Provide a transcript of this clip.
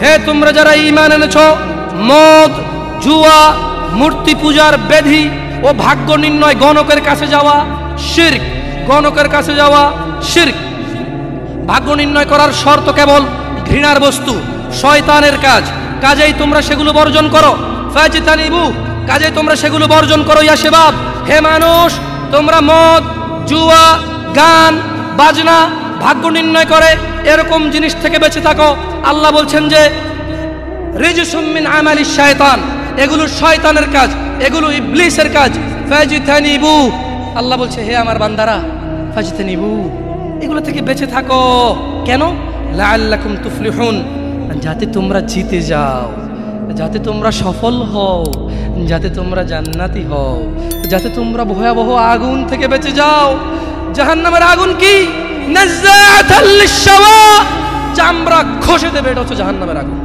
হে তোমরা যারা ঈমান এনেছো, মদ, জুয়া, মূর্তি পূজার বেধি ও ভাগ্য নির্ণয় গণকের কাছে যাওয়া শিরক। গণকের কাছে যাওয়া শিরক। ভাগ্য নির্ণয় করার শর্ত কেবল ঘৃণার বস্তু, শয়তানের কাজ, কাজেই তোমরা সেগুলো বর্জন করো। ফাজতানিবু, কাজেই তোমরা সেগুলো বর্জন করো। ইয়া শাবাব, হে মানুষ, তোমরা মদ, জুয়া, গান, বাজনা, ভাগ্য নির্ণয় করে এরকম জিনিস থেকে বেঁচে থাকো। আল্লাহ বলছেন যে রিজসুম মিন আমালিশ শায়তান, এগুলো শয়তানের কাজ, এগুলো ইবলিসের কাজ। ফাজতানিবু, আল্লাহ বলছে হে আমার বান্দারা, ফাজতানিবু, এগুলো থেকে বেঁচে থাকো। কেন? লাআল্লাকুম তুফলিহুন, যাতে তোমরা জিতে যাও, যাতে তোমরা সফল হও, যাতে তোমরা জান্নাতি হও, যাতে তোমরা ভয়াবহ আগুন থেকে বেঁচে যাও। জাহান্নামের আগুন কি? নাযাআতাল লিশ-শাওয়া, চামড়া খসে দেবে, এটা হচ্ছে জাহান্নামের আগুন।